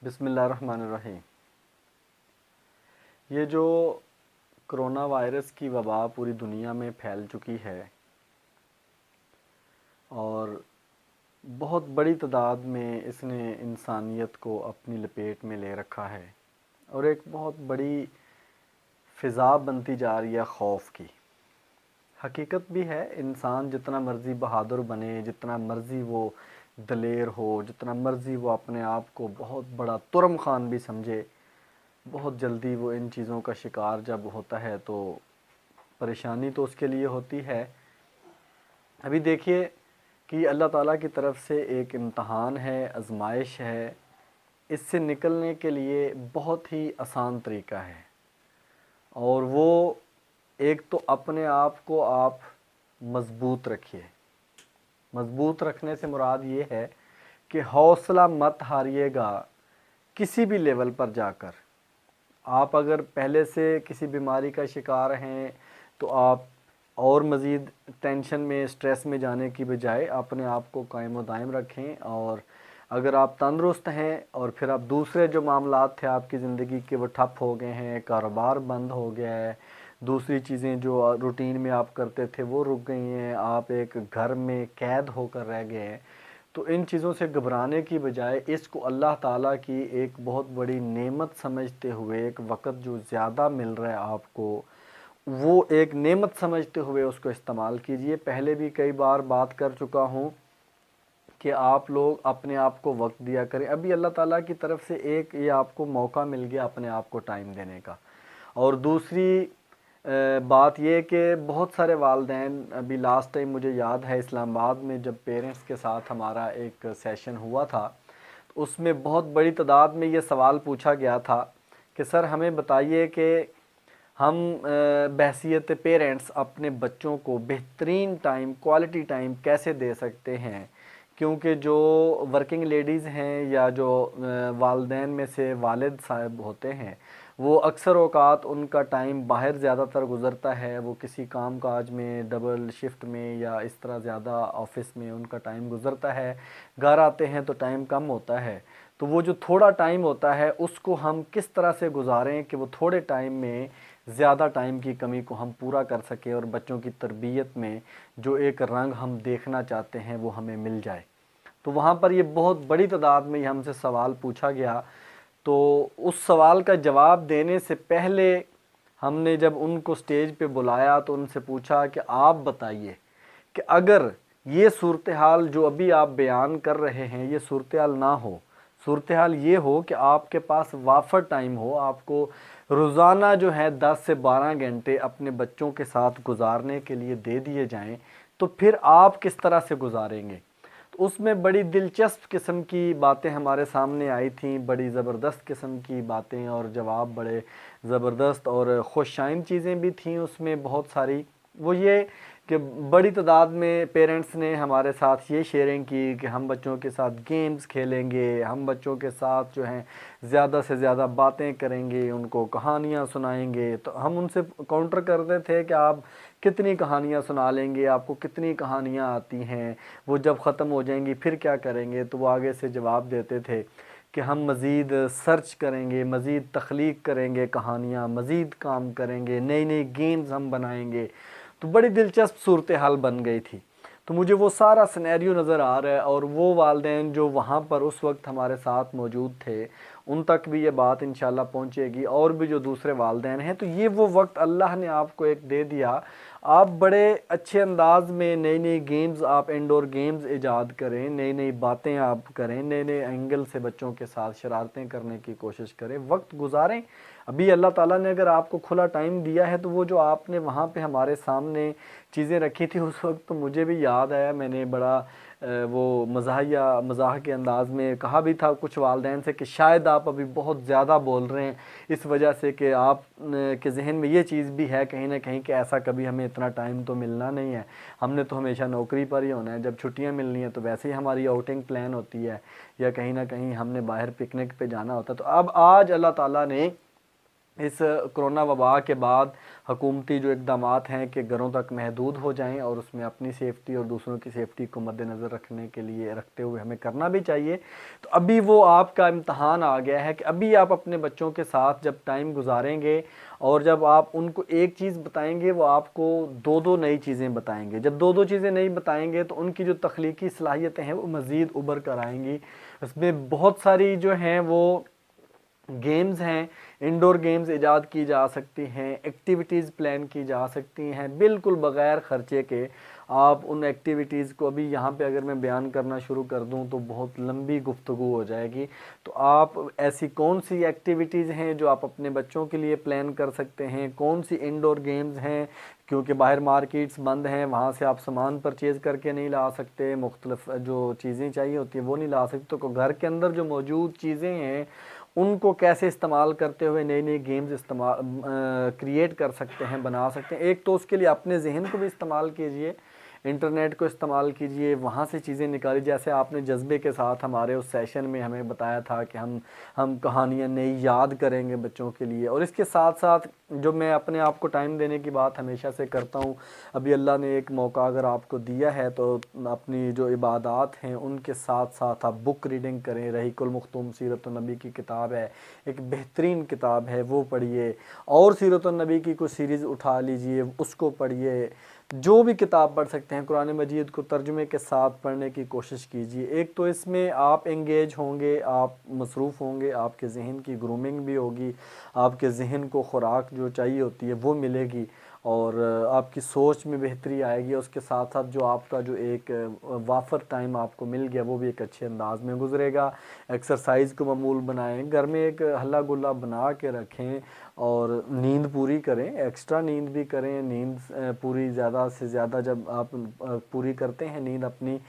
बिस्मिल्लाहिर्रहमानिर्रहीम। ये जो कोरोना वायरस की वबा पूरी दुनिया में फैल चुकी है और बहुत बड़ी तादाद में इसने इंसानियत को अपनी लपेट में ले रखा है और एक बहुत बड़ी फ़िज़ा बनती जा रही है खौफ की। हकीकत भी है, इंसान जितना मर्ज़ी बहादुर बने, जितना मर्ज़ी वो दलेर हो, जितना मर्ज़ी वो अपने आप को बहुत बड़ा तुरम खान भी समझे, बहुत जल्दी वो इन चीज़ों का शिकार जब होता है तो परेशानी तो उसके लिए होती है। अभी देखिए कि अल्लाह ताला की तरफ से एक इम्तहान है, आज़माइश है। इससे निकलने के लिए बहुत ही आसान तरीका है और वो एक तो अपने आप को आप मज़बूत रखिए। मज़बूत रखने से मुराद ये है कि हौसला मत हारिएगा किसी भी लेवल पर जाकर। आप अगर पहले से किसी बीमारी का शिकार हैं तो आप और मज़ीद टेंशन में, स्ट्रेस में जाने की बजाय अपने आप को कायम व दायम रखें। और अगर आप तंदुरुस्त हैं और फिर आप दूसरे जो मामलात थे आपकी ज़िंदगी के वो ठप हो गए हैं, कारोबार बंद हो गया है, दूसरी चीज़ें जो रूटीन में आप करते थे वो रुक गई हैं, आप एक घर में कैद होकर रह गए हैं, तो इन चीज़ों से घबराने की बजाय इसको अल्लाह ताला की एक बहुत बड़ी नेमत समझते हुए, एक वक़्त जो ज़्यादा मिल रहा है आपको, वो एक नेमत समझते हुए उसको इस्तेमाल कीजिए। पहले भी कई बार बात कर चुका हूँ कि आप लोग अपने आप को वक्त दिया करें। अभी अल्लाह ताला की तरफ से एक ये आपको मौका मिल गया अपने आप को टाइम देने का। और दूसरी बात ये कि बहुत सारे वालिदैन, अभी लास्ट टाइम मुझे याद है इस्लामाबाद में जब पेरेंट्स के साथ हमारा एक सेशन हुआ था, तो उसमें बहुत बड़ी तादाद में ये सवाल पूछा गया था कि सर हमें बताइए कि हम बहैसियत पेरेंट्स अपने बच्चों को बेहतरीन टाइम, क्वालिटी टाइम कैसे दे सकते हैं। क्योंकि जो वर्किंग लेडीज़ हैं या जो वालिदैन में से वालिद साहब होते हैं, वो अक्सर औक़ात उनका टाइम बाहर ज़्यादातर गुज़रता है। वो किसी काम काज में, डबल शिफ्ट में या इस तरह ज़्यादा ऑफ़िस में उनका टाइम गुज़रता है। घर आते हैं तो टाइम कम होता है। तो वो जो थोड़ा टाइम होता है उसको हम किस तरह से गुज़ारें कि वो थोड़े टाइम में ज़्यादा टाइम की कमी को हम पूरा कर सकें और बच्चों की तरबियत में जो एक रंग हम देखना चाहते हैं वो हमें मिल जाए। तो वहाँ पर ये बहुत बड़ी तादाद में ये हमसे सवाल पूछा गया। तो उस सवाल का जवाब देने से पहले हमने जब उनको स्टेज पे बुलाया तो उनसे पूछा कि आप बताइए कि अगर ये सूरत हाल जो अभी आप बयान कर रहे हैं ये सूरत हाल ना हो, सूरत हाल ये हो कि आपके पास वाफर टाइम हो, आपको रोज़ाना जो है 10 से 12 घंटे अपने बच्चों के साथ गुजारने के लिए दे दिए जाएं, तो फिर आप किस तरह से गुजारेंगे। तो उसमें बड़ी दिलचस्प किस्म की बातें हमारे सामने आई थीं, बड़ी ज़बरदस्त किस्म की बातें और जवाब बड़े ज़बरदस्त और खुशाइन चीज़ें भी थीं उसमें बहुत सारी। वो ये कि बड़ी तादाद में पेरेंट्स ने हमारे साथ ये शेयरिंग की कि हम बच्चों के साथ गेम्स खेलेंगे, हम बच्चों के साथ जो हैं ज़्यादा से ज़्यादा बातें करेंगे, उनको कहानियाँ सुनाएंगे। तो हम उनसे काउंटर करते थे कि आप कितनी कहानियाँ सुना लेंगे, आपको कितनी कहानियाँ आती हैं, वो जब ख़त्म हो जाएंगी फिर क्या करेंगे। तो वो आगे से जवाब देते थे कि हम मज़ीद सर्च करेंगे, मज़ीद तख्लीक करेंगे, कहानियाँ मज़ीद काम करेंगे, नई नई गेम्स हम बनाएंगे। तो बड़ी दिलचस्प सूरत हाल बन गई थी। तो मुझे वो सारा सिनेरियो नज़र आ रहा है और वो वालिदैन जो वहाँ पर उस वक्त हमारे साथ मौजूद थे उन तक भी ये बात इंशाल्लाह पहुँचेगी और भी जो दूसरे वालिदैन हैं। तो ये वो वक्त अल्लाह ने आपको एक दे दिया। आप बड़े अच्छे अंदाज में नई नई गेम्स, आप इंडोर गेम्स ईजाद करें, नई नई बातें आप करें, नए नए एंगल से बच्चों के साथ शरारतें करने की कोशिश करें, वक्त गुजारें। अभी अल्लाह ताला ने अगर आपको खुला टाइम दिया है तो वो जो आपने वहाँ पे हमारे सामने चीज़ें रखी थी उस वक्त तो मुझे भी याद आया, मैंने बड़ा वो मज़ाह के अंदाज़ में कहा भी था कुछ वालिदैन से कि शायद आप अभी बहुत ज़्यादा बोल रहे हैं इस वजह से कि आप के जहन में ये चीज़ भी है कहीं ना कहीं कि ऐसा कभी हमें इतना टाइम तो मिलना नहीं है, हमने तो हमेशा नौकरी पर ही होना है, जब छुट्टियां मिलनी है तो वैसे ही हमारी आउटिंग प्लान होती है या कहीं ना कहीं हमने बाहर पिकनिक पे जाना होता है। तो अब आज अल्लाह ताला ने इस कोरोना वबा के बाद हुकूमती जो इक़दामात हैं कि घरों तक महदूद हो जाएं और उसमें अपनी सेफ़्टी और दूसरों की सेफ़्टी को मद्देनज़र रखने के लिए रखते हुए हमें करना भी चाहिए। तो अभी वो आपका इम्तहान आ गया है कि अभी आप अपने बच्चों के साथ जब टाइम गुजारेंगे और जब आप उनको एक चीज़ बताएंगे वो आपको दो दो नई चीज़ें बताएंगे। जब दो दो चीज़ें नहीं बताएंगे तो उनकी जो तख्लीकी सलाहियतें हैं वो मज़ीद उभर कर आएंगी। उसमें बहुत सारी जो हैं वो गेम्स हैं, इंडोर गेम्स ईजाद की जा सकती हैं, एक्टिविटीज़ प्लान की जा सकती हैं बिल्कुल बग़ैर ख़र्चे के। आप उन एक्टिविटीज़ को अभी यहाँ पे अगर मैं बयान करना शुरू कर दूँ तो बहुत लंबी गुफ्तगू हो जाएगी। तो आप ऐसी कौन सी एक्टिविटीज़ हैं जो आप अपने बच्चों के लिए प्लान कर सकते हैं, कौन सी इंडोर गेम्स हैं, क्योंकि बाहर मार्केट्स बंद हैं, वहाँ से आप सामान परचेज़ करके नहीं ला सकते, मुख्तलिफ जो चीज़ें चाहिए होती हैं वो नहीं ला सकते। तो घर के अंदर जो मौजूद चीज़ें हैं उनको कैसे इस्तेमाल करते हुए नई नई गेम्स इस्तेमाल क्रिएट कर सकते हैं, बना सकते हैं। एक तो उसके लिए अपने जहन को भी इस्तेमाल कीजिए, इंटरनेट को इस्तेमाल कीजिए, वहाँ से चीज़ें निकालिए। जैसे आपने जज्बे के साथ हमारे उस सेशन में हमें बताया था कि हम कहानियाँ नई याद करेंगे बच्चों के लिए। और इसके साथ साथ जो मैं अपने आप को टाइम देने की बात हमेशा से करता हूँ, अभी अल्लाह ने एक मौका अगर आपको दिया है तो अपनी जो इबादात हैं उनके साथ साथ आप बुक रीडिंग करें। रहीकुल मखतूम सीरत नबी की किताब है, एक बेहतरीन किताब है, वो पढ़िए। और सीरत नबी की कोई सीरीज़ उठा लीजिए, उसको पढ़िए। जो भी किताब पढ़ सकते हैं कुरान मजीद को तर्जुमे के साथ पढ़ने की कोशिश कीजिए। एक तो इसमें आप एंगेज होंगे, आप मसरूफ़ होंगे, आपके जहन की ग्रूमिंग भी होगी, आपके जहन को ख़ुराक जो चाहिए होती है वो मिलेगी और आपकी सोच में बेहतरी आएगी। उसके साथ साथ जो आपका जो एक वाफर टाइम आपको मिल गया वो भी एक अच्छे अंदाज में गुजरेगा। एक्सरसाइज को मामूल बनाएं, घर में एक हल्ला गुल्ला बना के रखें और नींद पूरी करें, एक्स्ट्रा नींद भी करें। नींद पूरी ज़्यादा से ज़्यादा जब आप पूरी करते हैं नींद अपनी,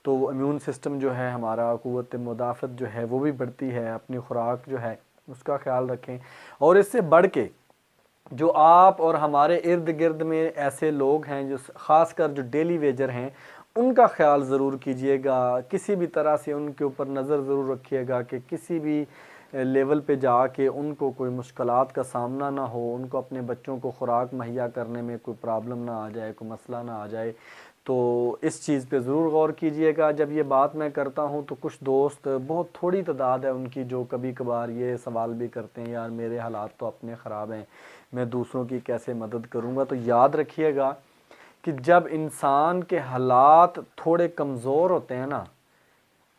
तो इम्यून सिस्टम जो है हमारा, क़ुव्वत मुदाफ़त जो है वो भी बढ़ती है। अपनी खुराक जो है उसका ख्याल रखें। और इससे बढ़ के जो आप और हमारे इर्द गिर्द में ऐसे लोग हैं जो ख़ासकर जो डेली वेजर हैं उनका ख्याल ज़रूर कीजिएगा। किसी भी तरह से उनके ऊपर नज़र ज़रूर रखिएगा कि किसी भी लेवल पे जाके उनको कोई मुश्किलात का सामना ना हो, उनको अपने बच्चों को खुराक मुहैया करने में कोई प्रॉब्लम ना आ जाए, कोई मसला ना आ जाए। तो इस चीज़ पे ज़रूर गौर कीजिएगा। जब ये बात मैं करता हूँ तो कुछ दोस्त, बहुत थोड़ी तादाद है उनकी, जो कभी कभार ये सवाल भी करते हैं, यार मेरे हालात तो अपने ख़राब हैं, मैं दूसरों की कैसे मदद करूँगा। तो याद रखिएगा कि जब इंसान के हालात थोड़े कमज़ोर होते हैं ना,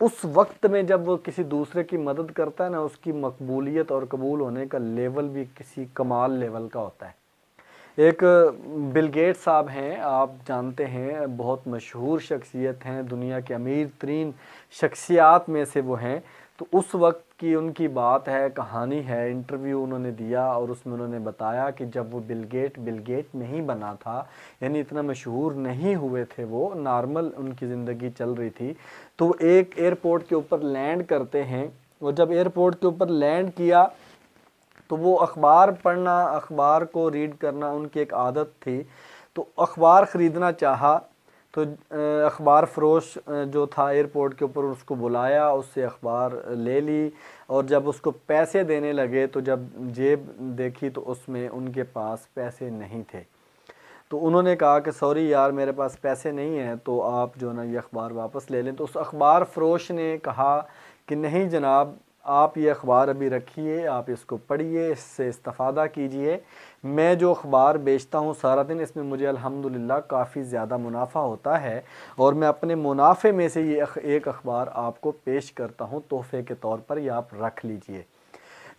उस वक्त में जब वो किसी दूसरे की मदद करता है ना, उसकी मकबूलियत और कबूल होने का लेवल भी किसी कमाल लेवल का होता है। एक बिल गेट्स साहब हैं, आप जानते हैं, बहुत मशहूर शख्सियत हैं, दुनिया के अमीर तरीन शख्सियात में से वो हैं। तो उस वक्त की उनकी बात है, कहानी है, इंटरव्यू उन्होंने दिया और उसमें उन्होंने बताया कि जब वो बिल गेट नहीं बना था, यानी इतना मशहूर नहीं हुए थे, वो नॉर्मल उनकी ज़िंदगी चल रही थी, तो एक एयरपोर्ट के ऊपर लैंड करते हैं। और जब एयरपोर्ट के ऊपर लैंड किया तो वो अखबार पढ़ना, अखबार को रीड करना उनकी एक आदत थी। तो अखबार ख़रीदना चाहा तो अखबार फ़रोश जो था एयरपोर्ट के ऊपर, उसको बुलाया, उससे अखबार ले ली। और जब उसको पैसे देने लगे तो जब जेब देखी तो उसमें उनके पास पैसे नहीं थे। तो उन्होंने कहा कि सॉरी यार, मेरे पास पैसे नहीं हैं, तो आप जो ना ये अखबार वापस ले लें। तो उस अखबार फ़रोश ने कहा कि नहीं जनाब, आप ये अखबार अभी रखिए, आप इसको पढ़िए, इससे इस्तिफ़ादा कीजिए। मैं जो अखबार बेचता हूँ सारा दिन, इसमें मुझे अल्हम्दुलिल्लाह काफ़ी ज़्यादा मुनाफा होता है और मैं अपने मुनाफे में से ये एक अखबार आपको पेश करता हूँ तोहफ़े के तौर पर, ये आप रख लीजिए।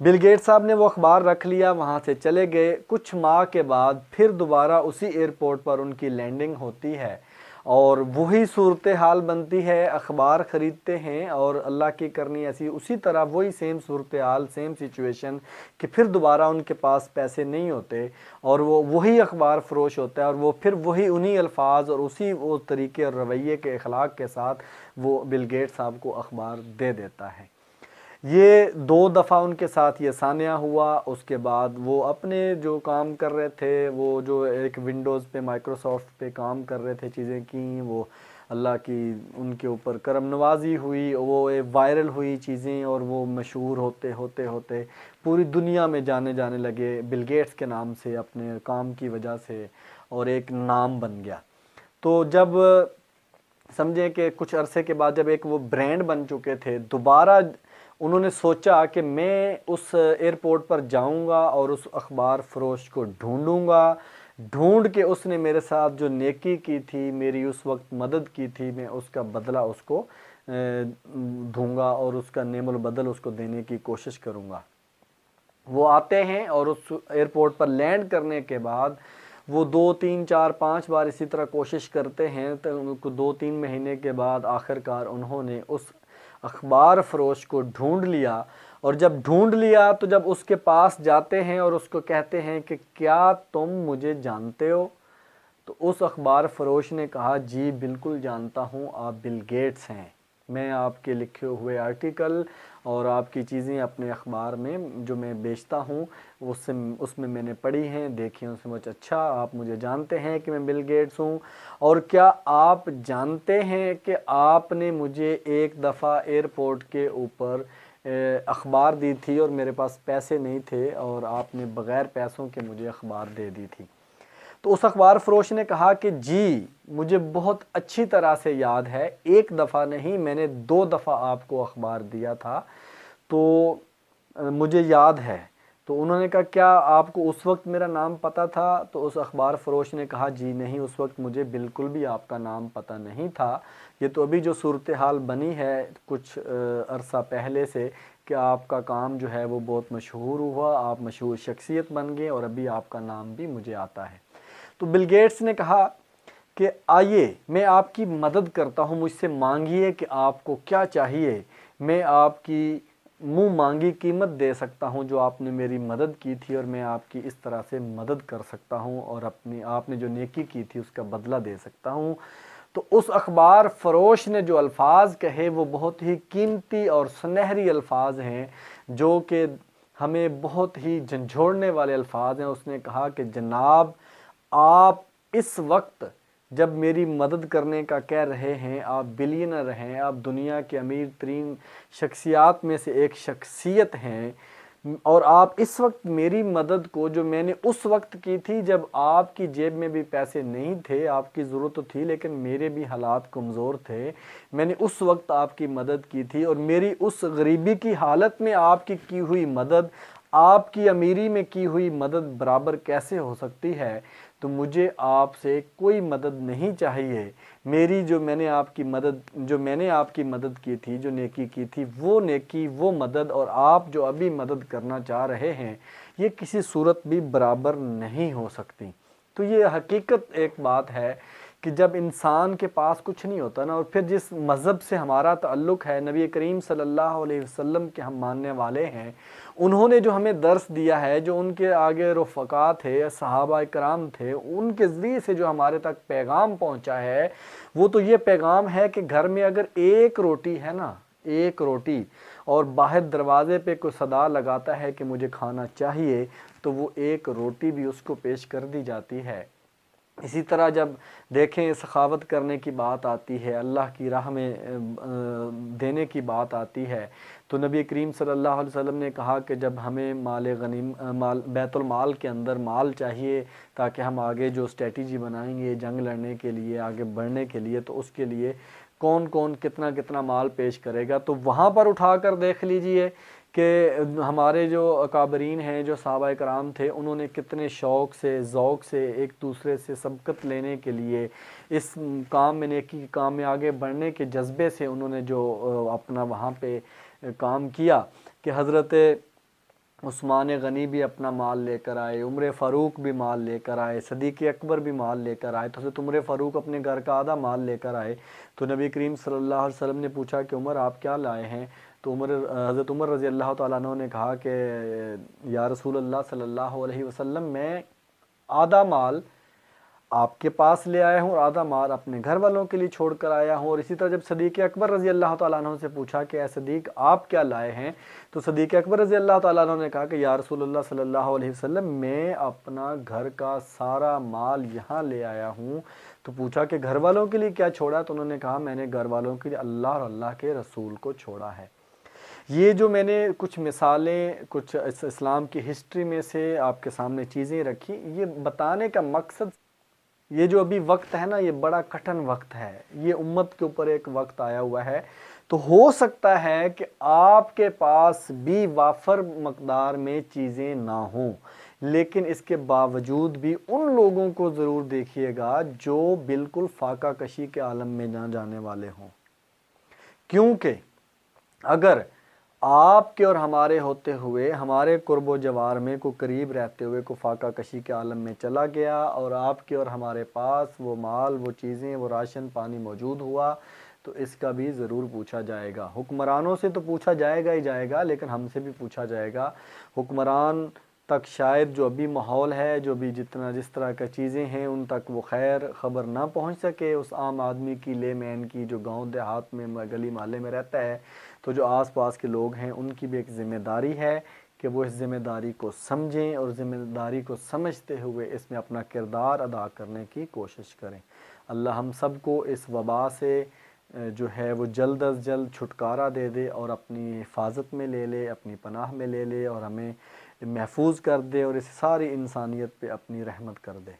बिल गेट्स साहब ने वो अखबार रख लिया, वहाँ से चले गए। कुछ माह के बाद फिर दोबारा उसी एयरपोर्ट पर उनकी लैंडिंग होती है और वही सूरत हाल बनती है। अखबार ख़रीदते हैं और अल्लाह की करनी ऐसी, उसी तरह वही सेम सूरत हाल, सेम सिचुएशन कि फिर दोबारा उनके पास पैसे नहीं होते और वो वही अखबार फ़रोश होता है और वो फिर वही उन्हीं अल्फाज और उसी वो तरीके और रवैये के अखलाक के साथ वो बिल गेट्स साहब को अखबार दे देता है। ये 2 दफ़ा उनके साथ ये सान्या हुआ। उसके बाद वो अपने जो काम कर रहे थे, वो जो एक विंडोज़ पे, माइक्रोसॉफ्ट पे काम कर रहे थे, चीज़ें की, वो अल्लाह की उनके ऊपर करम नवाजी हुई, वो वायरल हुई चीज़ें और वो मशहूर होते होते होते पूरी दुनिया में जाने लगे बिल गेट्स के नाम से, अपने काम की वजह से, और एक नाम बन गया। तो जब समझें कि कुछ अरसे के बाद जब एक वो ब्रांड बन चुके थे, दोबारा उन्होंने सोचा कि मैं उस एयरपोर्ट पर जाऊंगा और उस अखबार फरोश को ढूंढूंगा, ढूंढ के उसने मेरे साथ जो नेकी की थी, मेरी उस वक्त मदद की थी, मैं उसका बदला उसको दूंगा और उसका नेमुल बदल उसको देने की कोशिश करूंगा। वो आते हैं और उस एयरपोर्ट पर लैंड करने के बाद वो 2 3 4 5 बार इसी तरह कोशिश करते हैं, तो उनको 2 3 महीने के बाद आखिरकार उन्होंने उस अखबार फरोश को ढूंढ लिया। और जब ढूंढ लिया तो जब उसके पास जाते हैं और उसको कहते हैं कि क्या तुम मुझे जानते हो, तो उस अखबार फरोश ने कहा, जी बिल्कुल जानता हूँ, आप बिल गेट्स हैं। मैं आपके लिखे हुए आर्टिकल और आपकी चीज़ें अपने अखबार में जो मैं बेचता हूँ उसमें मैंने पढ़ी हैं, देखी हैं, उसमें मुझे अच्छा आप मुझे जानते हैं कि मैं बिल गेट्स हूँ। और क्या आप जानते हैं कि आपने मुझे एक दफ़ा एयरपोर्ट के ऊपर अखबार दी थी और मेरे पास पैसे नहीं थे और आपने बग़ैर पैसों के मुझे अखबार दे दी थी। तो उस अखबार फरोश ने कहा कि जी मुझे बहुत अच्छी तरह से याद है, एक दफ़ा नहीं मैंने 2 दफ़ा आपको अखबार दिया था, तो मुझे याद है। तो उन्होंने कहा क्या आपको उस वक्त मेरा नाम पता था? तो उस अखबार फरोश ने कहा जी नहीं, उस वक्त मुझे बिल्कुल भी आपका नाम पता नहीं था। ये तो अभी जो सूरत हाल बनी है कुछ अरसा पहले से कि आपका काम जो है वो बहुत मशहूर हुआ, आप मशहूर शख्सियत बन गए और अभी आपका नाम भी मुझे आता है। तो बिल गेट्स ने कहा कि आइए मैं आपकी मदद करता हूँ, मुझसे मांगिए कि आपको क्या चाहिए, मैं आपकी मुंह मांगी कीमत दे सकता हूँ जो आपने मेरी मदद की थी, और मैं आपकी इस तरह से मदद कर सकता हूँ और अपनी आपने जो नेकी की थी उसका बदला दे सकता हूँ। तो उस अखबार फरोश ने जो अल्फाज कहे वो बहुत ही कीमती और सुनहरी अल्फाज हैं, जो कि हमें बहुत ही झंझोड़ने वाले अल्फाज हैं। उसने कहा कि जनाब आप इस वक्त जब मेरी मदद करने का कह रहे हैं, आप बिलियनर हैं, आप दुनिया के अमीर तरीन शख्सियात में से एक शख्सियत हैं, और आप इस वक्त मेरी मदद को जो मैंने उस वक्त की थी जब आपकी जेब में भी पैसे नहीं थे, आपकी ज़रूरत तो थी लेकिन मेरे भी हालात कमज़ोर थे, मैंने उस वक्त आपकी मदद की थी, और मेरी उस गरीबी की हालत में आपकी की हुई मदद आपकी अमीरी में की हुई मदद बराबर कैसे हो सकती है? तो मुझे आपसे कोई मदद नहीं चाहिए। मेरी जो मैंने आपकी मदद की थी, जो नेकी की थी, वो नेकी, वो मदद और आप जो अभी मदद करना चाह रहे हैं, ये किसी सूरत भी बराबर नहीं हो सकती। तो ये हकीकत एक बात है कि जब इंसान के पास कुछ नहीं होता ना, और फिर जिस मज़हब से हमारा ताल्लुक़ है, नबी करीम सल्लल्लाहु अलैहि वसल्लम के हम मानने वाले हैं, उन्होंने जो हमें दर्स दिया है, जो उनके आगे रफ़क़ा थे, सहाबा कराम थे, उनके ज़रिए से जो हमारे तक पैगाम पहुँचा है, वो तो ये पैगाम है कि घर में अगर एक रोटी है ना, एक रोटी, और बाहर दरवाज़े पे कोई सदा लगाता है कि मुझे खाना चाहिए, तो वो एक रोटी भी उसको पेश कर दी जाती है। इसी तरह जब देखें सखावत करने की बात आती है, अल्लाह की राह में देने की बात आती है, तो नबी करीम सल्लल्लाहु अलैहि वसल्लम ने कहा कि जब हमें माल बैतुल माल के अंदर माल चाहिए ताकि हम आगे जो स्ट्रेटजी बनाएंगे जंग लड़ने के लिए, आगे बढ़ने के लिए, तो उसके लिए कौन कौन कितना कितना माल पेश करेगा, तो वहाँ पर उठा कर देख लीजिए कि हमारे जो अकाबरीन हैं, जो सहाबा कराम थे, उन्होंने कितने शौक़ से, ज़ौक़ से एक दूसरे से सबकत लेने के लिए, इस काम में, नेकी काम में आगे बढ़ने के जज्बे से उन्होंने जो अपना वहाँ पे काम किया कि हज़रत उस्मान गनी भी अपना माल लेकर आए, उमर फ़ारूक भी माल लेकर आए, सदीक़ अकबर भी माल लेकर आए। तो हज़रत उमर फ़ारूक अपने घर का आधा माल लेकर आए। तो नबी करीम सल्लल्लाहु अलैहि वसल्लम ने पूछा कि उमर आप क्या लाए हैं? तो हज़रत उमर रज़ी अल्लाह तआला अन्हु ने कहा कि या रसूल अल्लाह सल्लल्लाहु अलैहि वसल्लम, मैं आधा माल आपके पास ले आया हूँ और आधा माल अपने घर वालों के लिए छोड़ कर आया हूँ। और इसी तरह जब सदीक़ अकबर रज़ी अल्लाह तआला अन्हु से पूछा कि सदीक़ आप क्या लाए हैं, तो सदीक़ अकबर रज़ी अल्लाह तआला अन्हु ने कहा कि या रसूलुल्लाह सल्लल्लाहु अलैहि वसल्लम, मैं अपना घर का सारा माल यहाँ ले आया हूँ तो पूछा कि घर वालों के लिए क्या छोड़ा, तो उन्होंने कहा मैंने घर वालों के लिए अल्लाह और अल्लाह के रसूल को छोड़ा है। ये जो मैंने कुछ मिसालें, कुछ इस्लाम की हिस्ट्री में से आपके सामने चीज़ें रखी, ये बताने का मकसद, ये जो अभी वक्त है ना, ये बड़ा कठिन वक्त है, ये उम्मत के ऊपर एक वक्त आया हुआ है। तो हो सकता है कि आपके पास भी वाफर मकदार में चीज़ें ना हों, लेकिन इसके बावजूद भी उन लोगों को ज़रूर देखिएगा जो बिल्कुल फाका कशी के आलम में ना जाने वाले हों। क्योंकि अगर आपके और हमारे होते हुए, हमारे कुर्बो जवार में को करीब रहते हुए को फाका कशी के आलम में चला गया और आपके और हमारे पास वो माल, वो चीज़ें, वो राशन पानी मौजूद हुआ, तो इसका भी ज़रूर पूछा जाएगा। हुक्मरानों से तो पूछा जाएगा ही जाएगा, लेकिन हमसे भी पूछा जाएगा। हुक्मरान तक शायद जो अभी माहौल है, जो भी जिस तरह का चीज़ें हैं, उन तक वो खैर ख़बर ना पहुंच सके उस आम आदमी की, लेमैन की, जो गांव देहात में गली मोहल्ले में रहता है। तो जो आस पास के लोग हैं उनकी भी एक ज़िम्मेदारी है कि वो इस ज़िम्मेदारी को समझें और ज़िम्मेदारी को समझते हुए इसमें अपना किरदार अदा करने की कोशिश करें। अल्लाह हम सब को इस वबा से जो है वो जल्द अज जल्द छुटकारा दे दे और अपनी हिफाजत में ले ले, अपनी पनाह में ले ले और हमें महफूज कर दे और इस सारी इंसानियत पे अपनी रहमत कर दे।